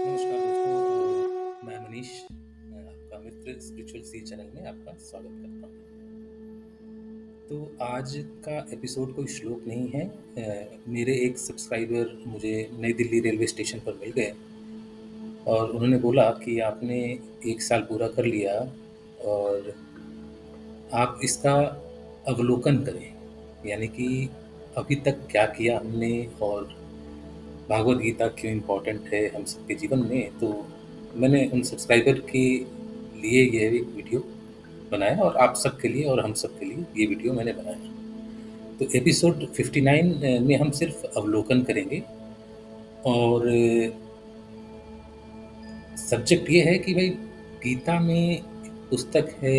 नमस्कार दोस्तों, मैं मनीष, आपका मित्र स्पिरिचुअल सी चैनल में आपका स्वागत करता हूँ। तो आज का एपिसोड कोई श्लोक नहीं है। मेरे एक सब्सक्राइबर मुझे नई दिल्ली रेलवे स्टेशन पर मिल गए और उन्होंने बोला कि आपने 1 साल पूरा कर लिया और आप इसका अवलोकन करें, यानी कि अभी तक क्या किया हमने और भागवत गीता क्यों इम्पोर्टेंट है हम सबके जीवन में। तो मैंने उन सब्सक्राइबर के लिए ये एक वीडियो बनाया और आप सबके लिए और हम सबके लिए ये वीडियो मैंने बनाया। तो एपिसोड 59 में हम सिर्फ अवलोकन करेंगे और सब्जेक्ट ये है कि भाई गीता में पुस्तक है,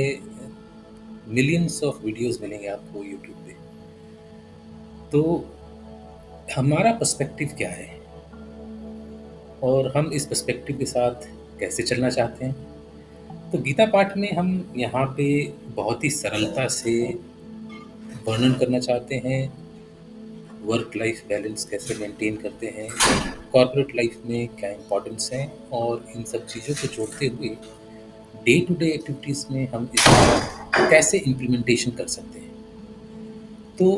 मिलियंस ऑफ वीडियोस मिलेंगे आपको यूट्यूब पे। तो हमारा पर्सपेक्टिव क्या है और हम इस पर्सपेक्टिव के साथ कैसे चलना चाहते हैं। तो गीता पाठ में हम यहाँ पे बहुत ही सरलता से वर्णन करना चाहते हैं वर्क लाइफ बैलेंस कैसे मेंटेन करते हैं, कॉर्पोरेट लाइफ में क्या इम्पोर्टेंस है, और इन सब चीज़ों को जोड़ते हुए डे टू डे एक्टिविटीज़ में हम इसका कैसे इम्प्लीमेंटेशन कर सकते हैं। तो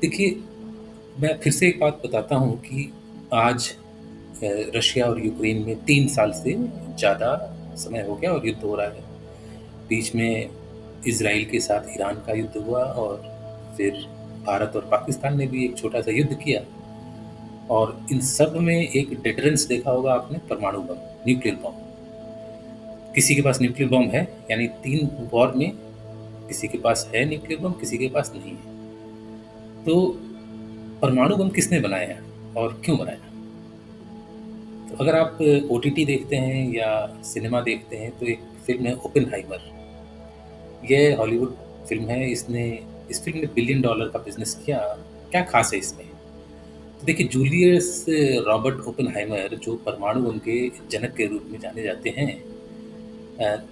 देखिए, मैं फिर से एक बात बताता हूँ कि आज रशिया और यूक्रेन में 3 साल से ज़्यादा समय हो गया और युद्ध हो रहा है। बीच में इजराइल के साथ ईरान का युद्ध हुआ और फिर भारत और पाकिस्तान ने भी एक छोटा सा युद्ध किया, और इन सब में एक डिटरेंस देखा होगा आपने, परमाणु बम, न्यूक्लियर बम। किसी के पास न्यूक्लियर बम है, यानी 3 वॉर में किसी के पास है न्यूक्लियर बम, किसी के पास नहीं है। तो परमाणु बम किसने बनाया और क्यों बनाया? तो अगर आप ओटीटी देखते हैं या सिनेमा देखते हैं तो एक फिल्म है ओपेनहाइमर। यह हॉलीवुड फिल्म है। इस फिल्म ने $1 बिलियन का बिजनेस किया। क्या खास है इसमें? तो देखिए, जूलियस रॉबर्ट ओपेनहाइमर जो परमाणु बम के जनक के रूप में जाने जाते हैं,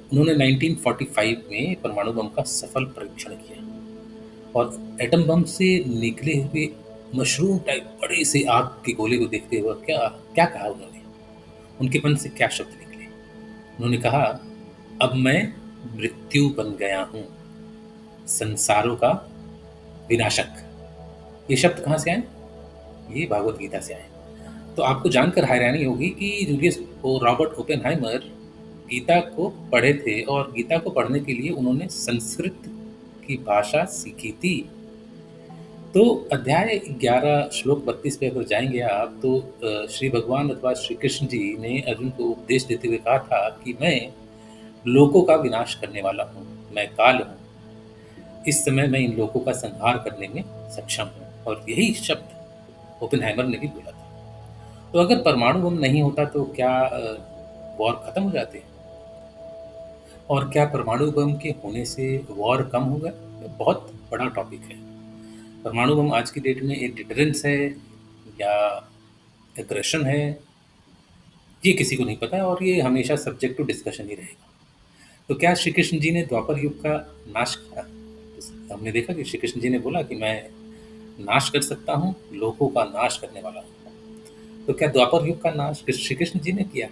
उन्होंने 1945 में परमाणु बम का सफल परीक्षण किया और एटम बम से निकले हुए मशरूम टाइप बड़े से आग के गोले को देखते हुए क्या क्या कहा उन्होंने? उनके मन से क्या शब्द निकले? उन्होंने कहा, अब मैं मृत्यु बन गया हूं, संसारों का विनाशक। ये शब्द कहाँ से आए? ये भागवत गीता से आए। तो आपको जानकर हैरानी होगी कि जूलियस रॉबर्ट ओपेनहाइमर गीता को पढ़े थे और गीता को पढ़ने के लिए उन्होंने संस्कृत की भाषा सीखी थी। तो अध्याय 11 श्लोक 32 पे अगर जाएंगे आप तो श्री भगवान अथवा श्री कृष्ण जी ने अर्जुन को उपदेश देते हुए कहा था कि मैं लोकों का विनाश करने वाला हूँ, मैं काल हूँ, इस समय मैं इन लोगों का संहार करने में सक्षम हूँ। और यही शब्द ओपेनहाइमर ने भी बोला था। तो अगर परमाणु बम नहीं होता तो क्या वॉर खत्म हो जाते? और क्या परमाणु बम के होने से वॉर कम होगा? बहुत बड़ा टॉपिक है। परमाणु बम आज की डेट में एक डिटरेंस है या एग्रेशन है, ये किसी को नहीं पता और ये हमेशा सब्जेक्ट टू डिस्कशन ही रहेगा। तो क्या श्री कृष्ण जी ने द्वापर युग का नाश किया? तो हमने देखा कि श्री कृष्ण जी ने बोला कि मैं नाश कर सकता हूँ, लोगों का नाश करने वाला हूँ। तो क्या द्वापर युग का नाश श्री कृष्ण जी ने किया?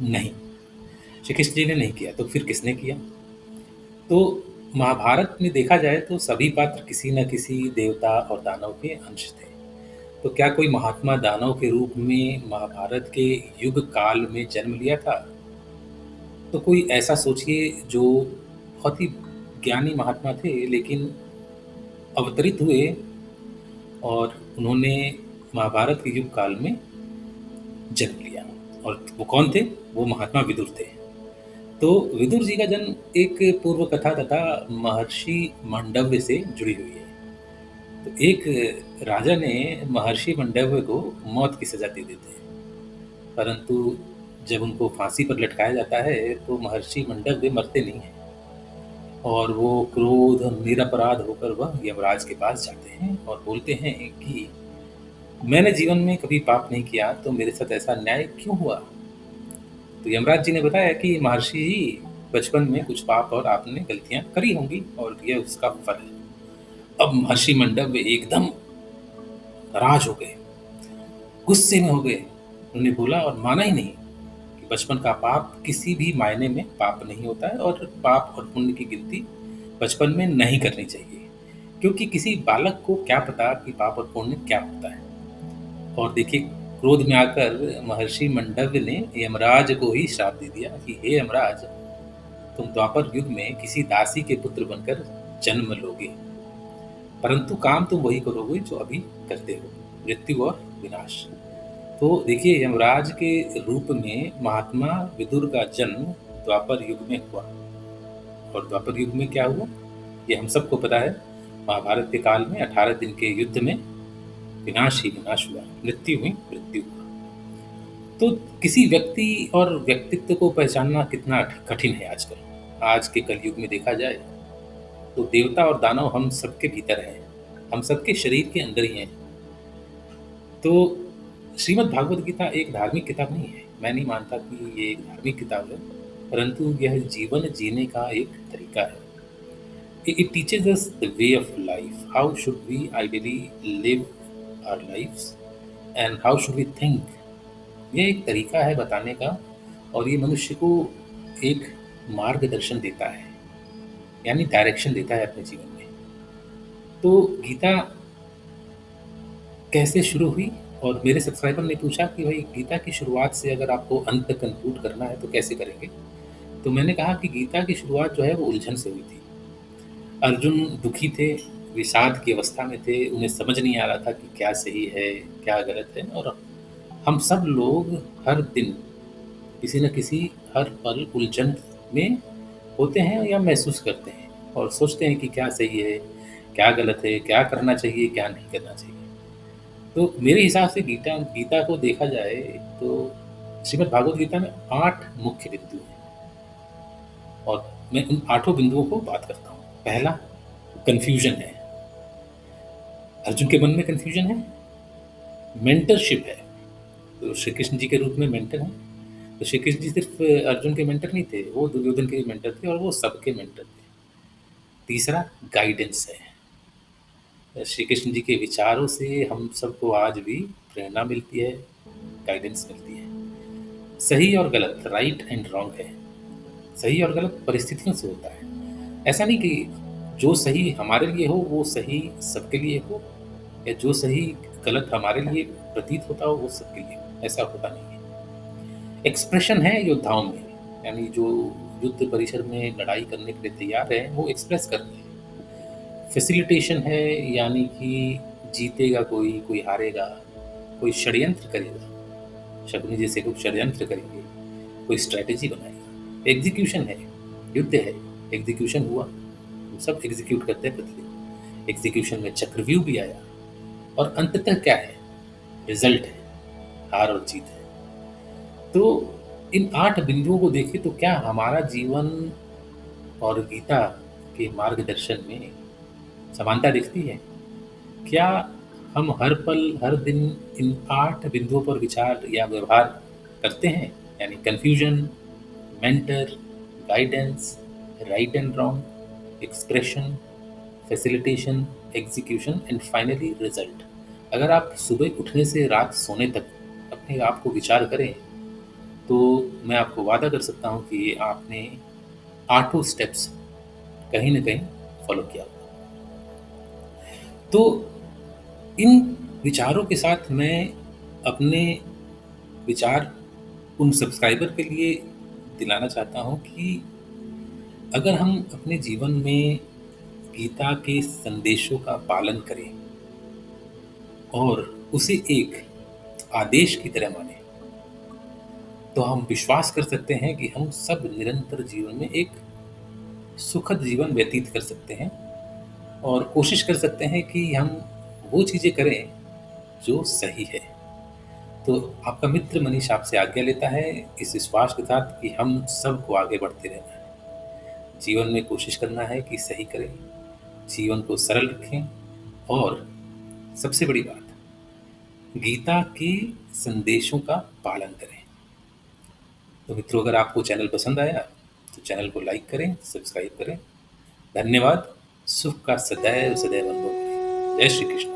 नहीं, श्री कृष्ण जी ने नहीं किया। तो फिर किसने किया? तो महाभारत में देखा जाए तो सभी पात्र किसी न किसी देवता और दानव के अंश थे। तो क्या कोई महात्मा दानव के रूप में महाभारत के युग काल में जन्म लिया था? तो कोई ऐसा सोचिए जो बहुत ही ज्ञानी महात्मा थे लेकिन अवतरित हुए और उन्होंने महाभारत के युग काल में जन्म लिया। और वो कौन थे? वो महात्मा विदुर थे। तो विदुर जी का जन्म एक पूर्व कथा तथा महर्षि मांडव्य से जुड़ी हुई है। तो एक राजा ने महर्षि मांडव्य को मौत की सजा दे देते हैं, परंतु जब उनको फांसी पर लटकाया जाता है तो महर्षि मांडव्य मरते नहीं हैं और वो क्रोध निरपराध होकर वह यमराज के पास जाते हैं और बोलते हैं कि मैंने जीवन में कभी पाप नहीं किया, तो मेरे साथ ऐसा अन्याय क्यों हुआ? तो यमराज जी ने बताया कि महर्षि जी, बचपन में कुछ पाप और आपने गलतियां करी होंगी और यह उसका फल है। अब महर्षि मंडव्य एकदम नाराज हो गए, गुस्से में हो गए। उन्होंने बोला और माना ही नहीं बचपन का पाप किसी भी मायने में पाप नहीं होता है और पाप और पुण्य की गिनती बचपन में नहीं करनी चाहिए, क्योंकि किसी बालक को क्या पता कि पाप और पुण्य क्या होता है। और देखिए, क्रोध में आकर महर्षि मंडव्य ने यमराज को ही श्राप दे दिया कि हे यमराज, तुम द्वापर युग में किसी दासी के पुत्र बनकर जन्म लोगे, परंतु काम तुम वही करोगे जो अभी करते हो, मृत्यु और विनाश। तो देखिए, यमराज के रूप में महात्मा विदुर का जन्म द्वापर युग में हुआ। और द्वापर युग में क्या हुआ, ये हम सबको पता है। महाभारत के काल में 18 दिन के युद्ध में विनाश ही विनाश हुआ, मृत्यु हुई, मृत्यु हुआ। तो किसी व्यक्ति और व्यक्तित्व को पहचानना कितना कठिन है आजकल। आज के कलयुग में देखा जाए तो देवता और दानव हम सबके भीतर हैं, हम सबके शरीर के अंदर ही हैं। तो श्रीमद् भागवत गीता एक धार्मिक किताब नहीं है, मैं नहीं मानता कि ये एक धार्मिक किताब है, परंतु यह जीवन जीने का एक तरीका है। It teaches us the way of life. How should we ideally live our lives and how should we think? ये एक तरीका है बताने का, और ये मनुष्य को एक मार्गदर्शन देता है, यानी डायरेक्शन देता है अपने जीवन में। तो गीता कैसे शुरू हुई, और मेरे सब्सक्राइबर ने पूछा कि भाई गीता की शुरुआत से अगर आपको अंत तक कंक्लूड करना है तो कैसे करेंगे। तो मैंने कहा कि गीता की शुरुआत जो है वो उलझन से हुई थी। अर्जुन दुखी थे, विषाद की अवस्था में थे, उन्हें समझ नहीं आ रहा था कि क्या सही है क्या गलत है। और हम सब लोग हर दिन किसी न किसी हर पल उलझन में होते हैं या महसूस करते हैं, और सोचते हैं कि क्या सही है क्या गलत है, क्या करना चाहिए क्या नहीं करना चाहिए। तो मेरे हिसाब से गीता गीता को देखा जाए तो श्रीमद् भागवत गीता में 8 मुख्य बिंदु हैं, और मैं उन 8 बिंदुओं को बात करता हूँ। पहला, कंफ्यूजन है। अर्जुन के मन में कंफ्यूजन है। मेंटरशिप है, तो श्री कृष्ण जी के रूप में मेंटर हैं। तो श्री कृष्ण जी सिर्फ अर्जुन के मेंटर नहीं थे, वो दुर्योधन के मेंटर थे और वो सबके मेंटर थे। तीसरा, गाइडेंस है। श्री कृष्ण जी के विचारों से हम सबको आज भी प्रेरणा मिलती है, गाइडेंस मिलती है। सही और गलत, राइट एंड रॉन्ग है। सही और गलत परिस्थितियों से होता है। ऐसा नहीं कि जो सही हमारे लिए हो वो सही सबके लिए हो, या जो सही गलत हमारे लिए प्रतीत होता हो वो सबके लिए हो, ऐसा होता नहीं है। एक्सप्रेशन है योद्धाओं में, यानी जो युद्ध परिसर में लड़ाई करने के लिए तैयार है वो एक्सप्रेस करते हैं। फैसिलिटेशन है, यानी कि जीतेगा कोई, कोई हारेगा, कोई षड्यंत्र करेगा, शकुनी जैसे लोग षड्यंत्र करेंगे, कोई स्ट्रैटेजी बनाएगा। एग्जीक्यूशन है, युद्ध है, एग्जीक्यूशन हुआ, हम सब एग्जीक्यूट करते हैं प्रतिदिन। एग्जीक्यूशन में चक्रव्यूह भी आया, और अंततः क्या है, रिजल्ट है, हार और जीत है। तो इन 8 बिंदुओं को देखें तो क्या हमारा जीवन और गीता के मार्गदर्शन में समानता दिखती है? क्या हम हर पल हर दिन इन 8 बिंदुओं पर विचार या व्यवहार करते हैं, यानी confusion, mentor, guidance, right and wrong, expression, facilitation, execution and finally result. अगर आप सुबह उठने से रात सोने तक अपने आप को विचार करें तो मैं आपको वादा कर सकता हूँ कि आपने 8 स्टेप्स कहीं ना कहीं फॉलो किया होगा। तो इन विचारों के साथ मैं अपने विचार उन सब्सक्राइबर के लिए दिलाना चाहता हूँ कि अगर हम अपने जीवन में गीता के संदेशों का पालन करें और उसे एक आदेश की तरह माने, तो हम विश्वास कर सकते हैं कि हम सब निरंतर जीवन में एक सुखद जीवन व्यतीत कर सकते हैं, और कोशिश कर सकते हैं कि हम वो चीज़ें करें जो सही है। तो आपका मित्र मनीष आपसे आज्ञा लेता है इस विश्वास के साथ कि हम सबको आगे बढ़ते रहना है। जीवन में कोशिश करना है कि सही करें, जीवन को सरल रखें, और सबसे बड़ी बात, गीता के संदेशों का पालन करें। तो मित्रों, अगर आपको चैनल पसंद आया तो चैनल को लाइक करें, सब्सक्राइब करें। धन्यवाद। सुख का सदैव सदैव अनुभव करें। जय श्री कृष्ण।